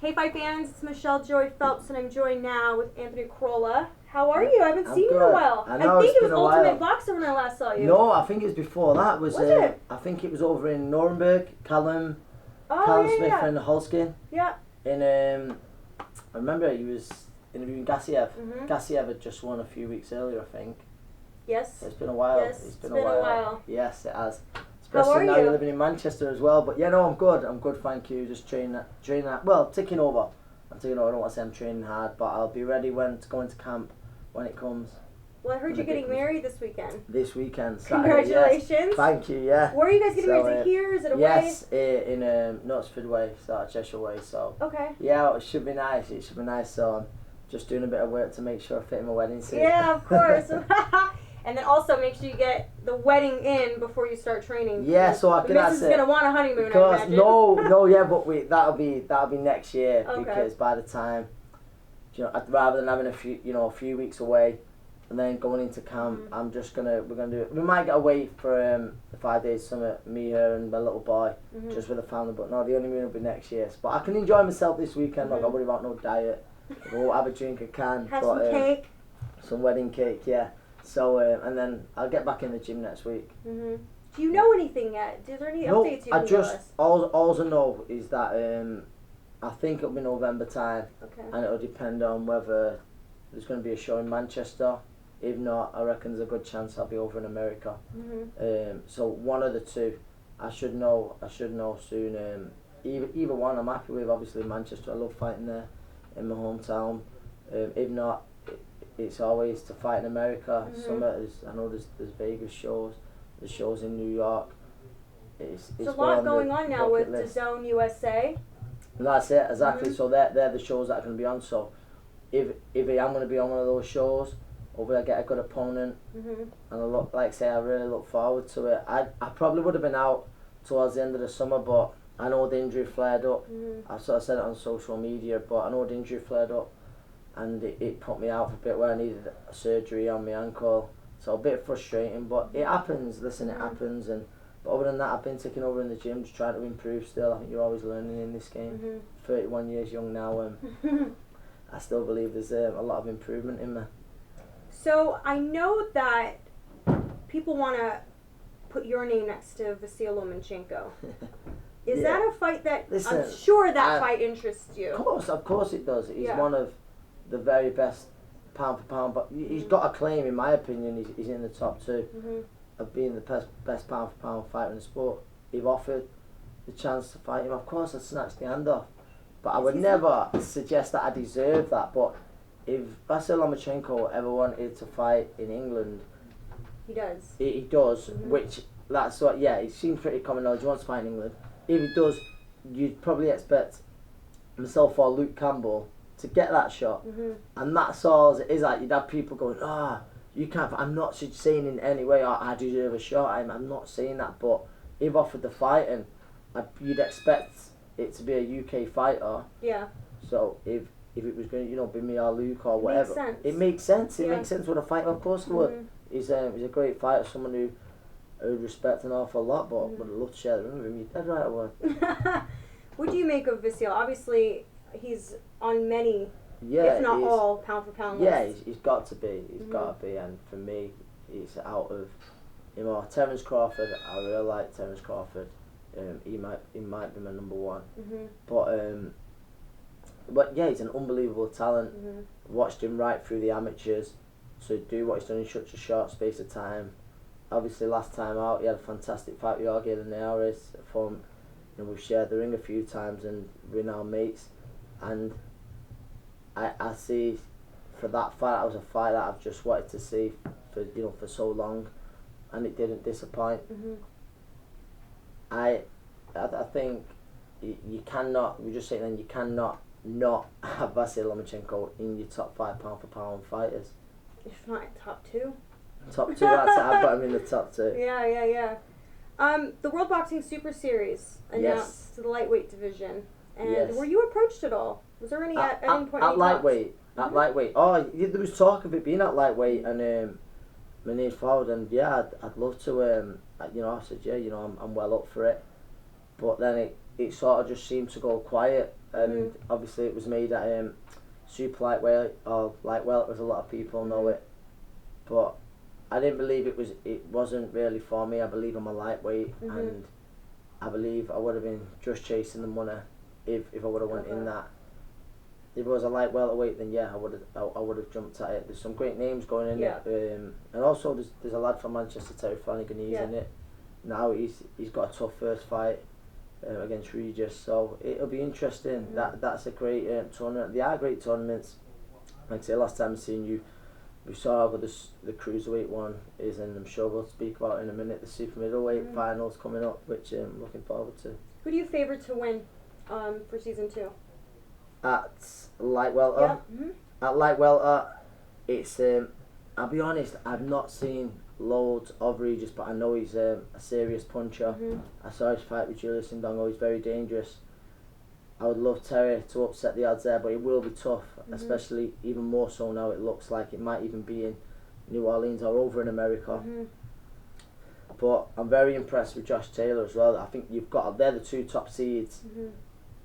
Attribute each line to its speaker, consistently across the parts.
Speaker 1: Hey Fight fans, it's Michelle Joy Phelps and I'm joined now with Anthony Crolla. How are you? I haven't seen you in a while.
Speaker 2: I know,
Speaker 1: think
Speaker 2: it's
Speaker 1: it was
Speaker 2: been a
Speaker 1: Ultimate
Speaker 2: while.
Speaker 1: Boxer when I last saw you.
Speaker 2: No, I think it was before that.
Speaker 1: Was it?
Speaker 2: I think it was over in Nuremberg, Callum
Speaker 1: yeah,
Speaker 2: Smith
Speaker 1: yeah.
Speaker 2: and Holskin.
Speaker 1: Yeah.
Speaker 2: I remember he was interviewing Gassiev.
Speaker 1: Mm-hmm.
Speaker 2: Gassiev had just won a few weeks earlier, I think.
Speaker 1: Yes.
Speaker 2: It's been a while.
Speaker 1: Yes, it's been a while.
Speaker 2: Yes, it has.
Speaker 1: How are
Speaker 2: Especially now
Speaker 1: you?
Speaker 2: you're living in Manchester as well. But yeah, no, I'm good. I'm good, thank you. Just training. Well, ticking over. I'm taking over. I don't want to say I'm training hard, but I'll be ready to go into camp when it comes.
Speaker 1: Well, I heard you're getting married this weekend.
Speaker 2: This weekend, Saturday.
Speaker 1: Congratulations.
Speaker 2: Yes. Thank you, yeah.
Speaker 1: Where are you guys getting married? Is it here? Is it away?
Speaker 2: Yes, in Knutsford Way, so Cheshire Way, so.
Speaker 1: Okay.
Speaker 2: Yeah, it should be nice. It should be nice, so I'm just doing a bit of work to make sure I fit in my wedding suit.
Speaker 1: Yeah, of course. And then also make sure you get the wedding in before you start training.
Speaker 2: Yeah, so I
Speaker 1: the
Speaker 2: can.
Speaker 1: missus is gonna want a honeymoon.
Speaker 2: Because
Speaker 1: I imagine.
Speaker 2: no, yeah, but that'll be next year,
Speaker 1: Okay.
Speaker 2: because by the time, rather than having a few weeks away, and then going into camp, we're gonna do it. We might get away for the 5 days summit, me, her, and my little boy, just with the family. But no, the honeymoon will be next year. But I can enjoy myself this weekend. Not got to worry about no diet. Go have a drink, I can.
Speaker 1: Have some cake.
Speaker 2: Some wedding cake, yeah. So and then I'll get back in the gym next week.
Speaker 1: Do you know anything yet? Is there any updates you can give us?
Speaker 2: All I know is that I think it'll be November time, and it'll depend on whether there's going to be a show in Manchester. If not, I reckon there's a good chance I'll be over in America. So one of the two, I should know soon. Either one I'm happy with. Obviously Manchester, I love fighting there in my hometown. If not, it's always to fight in America. I know there's Vegas shows, there's shows in New York. It's
Speaker 1: a lot going on now with DAZN USA.
Speaker 2: And that's it, exactly. So they're the shows that are going to be on. So if I am going to be on one of those shows, hopefully I get a good opponent, and I really look forward to it. I probably would have been out towards the end of the summer, but I know the injury flared up. I sort of said it on social media, but I know the injury flared up, and it put me out for a bit where I needed a surgery on my ankle. So a bit frustrating, but it happens. Listen, it happens. But other than that, I've been taking over in the gym, just trying to improve still. I think you're always learning in this game. 31 years young now, and I still believe there's a lot of improvement in me.
Speaker 1: So I know that people want to put your name next to Vasyl Lomachenko. Is that a fight that, I'm sure that fight interests you?
Speaker 2: Of course it does. He's one of the very best pound for pound, but he's got a claim, in my opinion, he's in the top two of being the best pound for pound fighter in the sport. If offered the chance to fight him, of course I'd snatch the hand off, but I would never suggest that I deserve that. But if Vasyl Lomachenko ever wanted to fight in England,
Speaker 1: he does.
Speaker 2: He does, which that's what. Yeah, it seems pretty common knowledge. He wants to fight in England. If he does, you'd probably expect myself or Luke Campbell to get that shot, and that's all it is. Like, you'd have people going, you can't. I'm not saying in any way I deserve a shot. I'm not saying that. But if offered the fight, and you'd expect it to be a UK fighter. Yeah. So if it was going to, be me or Luke or whatever, it makes sense. It makes sense with a fighter. Of course it would. He's a great fighter, someone who I would respect an awful lot, but would love to share the room with him. You're dead right, I would.
Speaker 1: What do you make of Vasyl? Obviously, he's on many, if not all, pound for pound lists.
Speaker 2: Yeah, he's got to be. He's got to be, and for me, he's out of, Terence Crawford. I really like Terence Crawford. He might be my number one. But yeah, he's an unbelievable talent. Watched him right through the amateurs, so do what he's done in such a short space of time. Obviously, last time out, he had a fantastic fight with Jorge Linares. We've shared the ring a few times, and we're now mates. And I see, for that fight, that was a fight that I've just wanted to see for so long, and it didn't disappoint. I think you cannot. We're just saying then you cannot not have Vasyl Lomachenko in your top 5 pound for pound fighters.
Speaker 1: If not top 2.
Speaker 2: Top 2. That's it. I've got him in the top 2.
Speaker 1: Yeah. The World Boxing Super Series announced to the lightweight division, and were you approached at all? Was there any at any point?
Speaker 2: At lightweight. At lightweight. Oh, there was talk of it being at lightweight, and my name's forward, and I'd love to. I said I'm well up for it, but then it sort of just seemed to go quiet. and obviously it was made at super lightweight, or lightweight as a lot of people know it, but I didn't believe it wasn't really for me. I believe I'm a lightweight, and I believe I would have been just chasing the money if I would have went in that. If it was a light welterweight, then yeah, I would have jumped at it. There's some great names going in it, and also there's a lad from Manchester, Terry Flanagan, he's in it now. He's got a tough first fight against Regis, so it'll be interesting. That's a great tournament. They are great tournaments. Like I say, last time I seen you, we saw how good the cruiserweight one is, and I'm sure we'll speak about in a minute the super middleweight finals coming up, which I'm looking forward to.
Speaker 1: Who do you favor to win for season 2?
Speaker 2: At light welter, at light welter, it's I'll be honest, I've not seen loads of Regis, but I know he's a serious puncher. I saw his fight with Julius Ndongo. He's very dangerous. I would love Terry to upset the odds there, but it will be tough, especially even more so now. It looks like it might even be in New Orleans or over in America. But I'm very impressed with Josh Taylor as well. I think they're the 2 top seeds,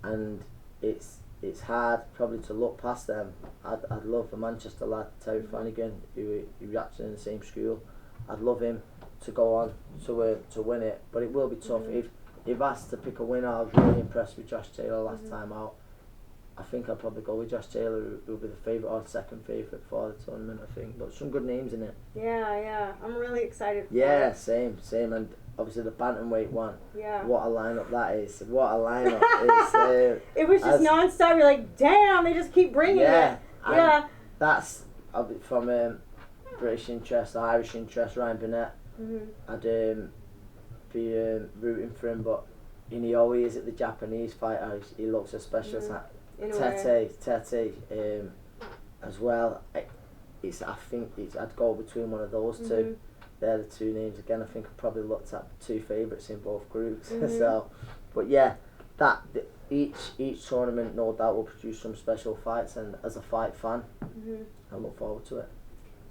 Speaker 2: and it's hard probably to look past them. I'd love the Manchester lad Terry Flanagan, who's actually in the same school. I'd love him to go on to win it, but it will be tough. If asked to pick a winner, I was really impressed with Josh Taylor last time out. I think I'd probably go with Josh Taylor, who will be the favourite or second favourite for the tournament, I think. But some good names in it. Yeah.
Speaker 1: I'm really excited.
Speaker 2: Yeah, same. And obviously the bantamweight one.
Speaker 1: Yeah.
Speaker 2: What a lineup that is. What a lineup. It's,
Speaker 1: it was just non-stop. You're like, damn, they just keep bringing it. Yeah.
Speaker 2: That's from British interest, Irish interest, Ryan Burnett. I'd be rooting for him, but he always is at the Japanese fighter. He looks a special. Tete as well. I'd go between one of those two. They're the 2 names. Again, I think I probably looked at 2 favourites in both groups. So, but yeah, each tournament no doubt will produce some special fights, and as a fight fan, I look forward to it.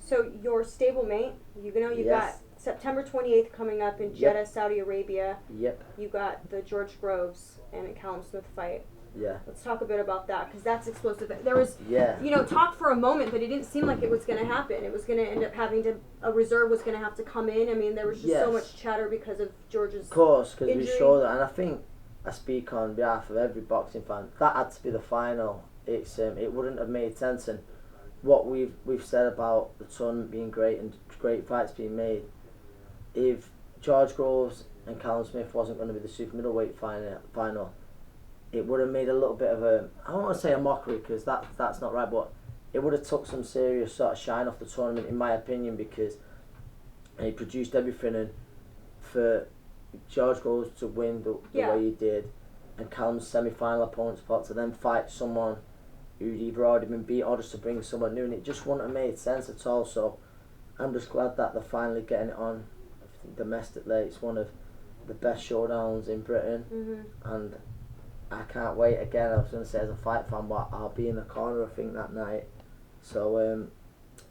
Speaker 1: So your stablemate, you got September 28th coming up in Jeddah, Saudi Arabia. You got the George Groves and a Callum Smith fight. Let's talk a bit about that, because that's explosive. There was, talk for a moment, but it didn't seem like it was going to happen. It was going to end up a reserve was going to have to come in. I mean, there was just so much chatter because of George's
Speaker 2: Of course, because
Speaker 1: injury.
Speaker 2: we saw that, and I think I speak on behalf of every boxing fan. That had to be the final. It wouldn't have made sense, and what we've said about the tournament being great and great fights being made, if George Groves and Callum Smith wasn't going to be the super middleweight final, it would have made a little bit of I don't want to say a mockery, because that's not right, but it would have took some serious sort of shine off the tournament, in my opinion, because he produced everything, and for George Groves to win the way he did, and Callum's semi-final opponent's fought to then fight someone who'd either already been beat or just to bring someone new, and it just wouldn't have made sense at all. So I'm just glad that they're finally getting it on domestically. It's one of the best showdowns in Britain, and I can't wait. Again, I was going to say as a fight fan, but I'll be in the corner, I think, that night. So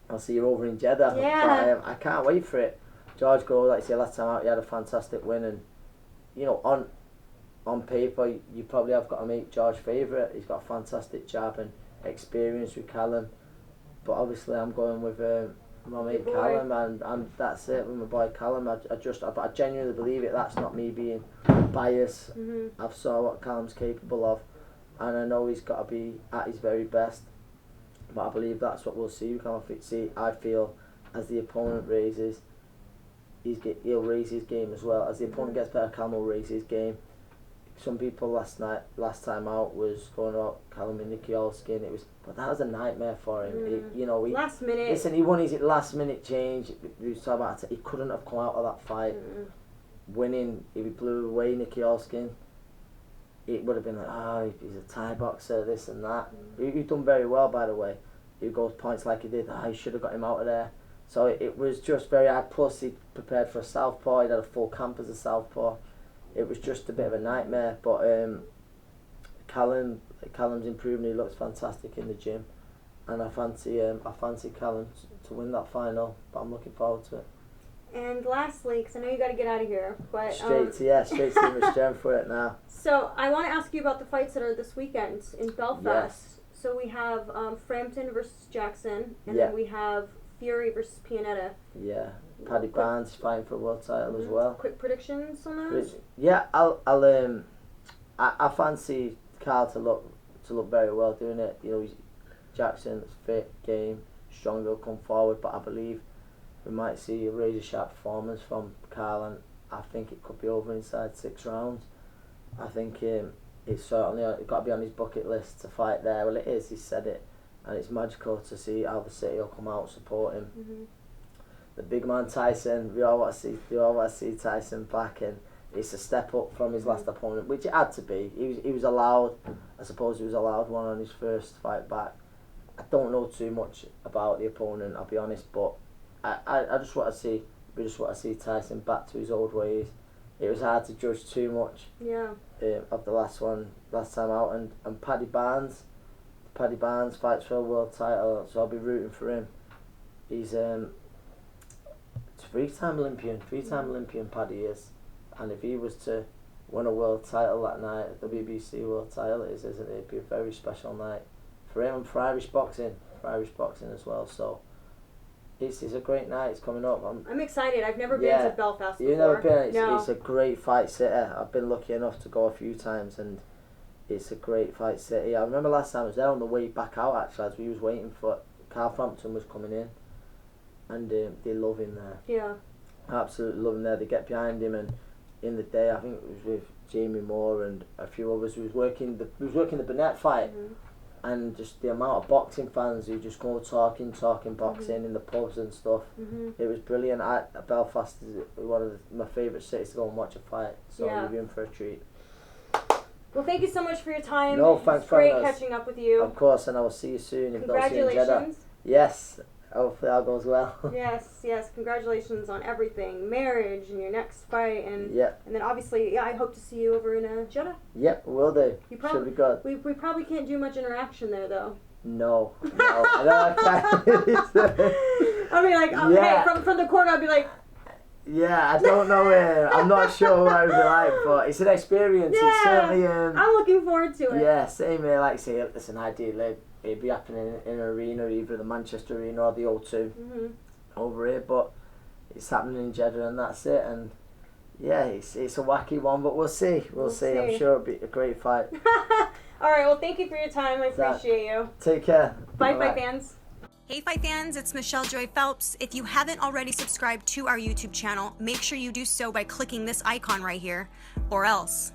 Speaker 2: I'll see you over in Jeddah. But, I can't wait for it. George Groves, like I said last time out, he had a fantastic win, and on paper you probably have got to make George favourite. He's got a fantastic jab and experience with Callum, but obviously I'm going with my mate Callum, and that's it with my boy Callum. I genuinely believe it. That's not me being biased. I've saw what Callum's capable of, and I know he's got to be at his very best, but I believe that's what we'll see. I feel as the opponent raises, he'll raise his game as well. As the opponent gets better, Callum will raise his game. Some people last time out was going about Callum and Nicky Allskin. But that was a nightmare for him.
Speaker 1: Last minute.
Speaker 2: Listen, he won his last minute change. We was talking about it. He couldn't have come out of that fight winning. If he blew away Nicky Allskin, it would have been like, he's a Thai boxer, this and that. He's done very well, by the way. He goes points like he did. He should have got him out of there. So it was just very hard. Plus, he prepared for a southpaw. He had a full camp as a southpaw. It was just a bit of a nightmare, but Callum's improving. He looks fantastic in the gym, and I fancy Callum to win that final. But I'm looking forward to it.
Speaker 1: And lastly, because I know you got to get out of here, but
Speaker 2: straight to Miss Jen for it now.
Speaker 1: So I want to ask you about the fights that are this weekend in Belfast.
Speaker 2: Yes.
Speaker 1: So we have Frampton versus Jackson, and then we have Fury versus Pianetta.
Speaker 2: Yeah, Paddy Barnes fighting for a world title as well.
Speaker 1: Quick predictions on those?
Speaker 2: Yeah, I fancy Carl to look very well doing it. You know, Jackson's fit, game, strong, he'll come forward, but I believe we might see a razor sharp performance from Carl, and I think it could be over inside 6 rounds. I think it's certainly got to be on his bucket list to fight there. Well, it is. He said it, and it's magical to see how the city will come out and support him.
Speaker 1: Mm-hmm.
Speaker 2: The big man Tyson, we all want to see Tyson back, and it's a step up from his last opponent, which it had to be. He was allowed. I suppose he was allowed one on his first fight back. I don't know too much about the opponent, I'll be honest, but I just want to see. We just want to see Tyson back to his old ways. It was hard to judge too much.
Speaker 1: Yeah.
Speaker 2: Of the last time out, and Paddy Barnes fights for a world title, so I'll be rooting for him. He's three-time Olympian Paddy is, and if he was to win a world title that night, the WBC world title it is, isn't it? It'd be a very special night for him and for Irish boxing as well. So it's a great night. It's coming up.
Speaker 1: I'm excited. I've never been to Belfast before.
Speaker 2: You've never been?
Speaker 1: No.
Speaker 2: It's a great fight city. I've been lucky enough to go a few times, and it's a great fight city. I remember last time I was there on the way back out, actually, as we was waiting for Carl Frampton was coming in, and they love him there.
Speaker 1: Yeah. Absolutely
Speaker 2: love him there. They get behind him, and in the day, I think it was with Jamie Moore and a few others. We was working the Burnett fight. Mm-hmm. And just the amount of boxing fans who just go talking boxing in the pubs and stuff. Mm-hmm. It was brilliant. Belfast is one of my favourite cities to go and watch a fight. So you're in for a treat.
Speaker 1: Well, thank you so much for your time.
Speaker 2: No, thanks for
Speaker 1: having us. Great catching up with you.
Speaker 2: Of course, and I will see you soon.
Speaker 1: Congratulations.
Speaker 2: Yes. Hopefully that goes well.
Speaker 1: Yes. Congratulations on everything. Marriage and your next fight. And then obviously, I hope to see you over in Jeddah.
Speaker 2: Yep, will do. Should be good.
Speaker 1: We probably can't do much interaction there, though.
Speaker 2: No. I can't.
Speaker 1: I mean, like, hey, from the corner, I'll be like...
Speaker 2: Yeah, I don't know. I'm not sure what it would be like, but it's an experience. Yeah, it's certainly...
Speaker 1: I'm looking forward to it.
Speaker 2: Yeah, same here. Like I say, listen, ideally, it'd be happening in an arena, either the Manchester Arena or the O2 over here, but it's happening in Jeddah, and that's it. And yeah, it's a wacky one, but we'll see. We'll see. I'm sure it'll be a great fight.
Speaker 1: All right, well, thank you for your time. I appreciate you.
Speaker 2: Take care.
Speaker 1: Bye, Fight fans.
Speaker 3: Hey Fight fans, it's Michelle Joy Phelps. If you haven't already subscribed to our YouTube channel, make sure you do so by clicking this icon right here, or else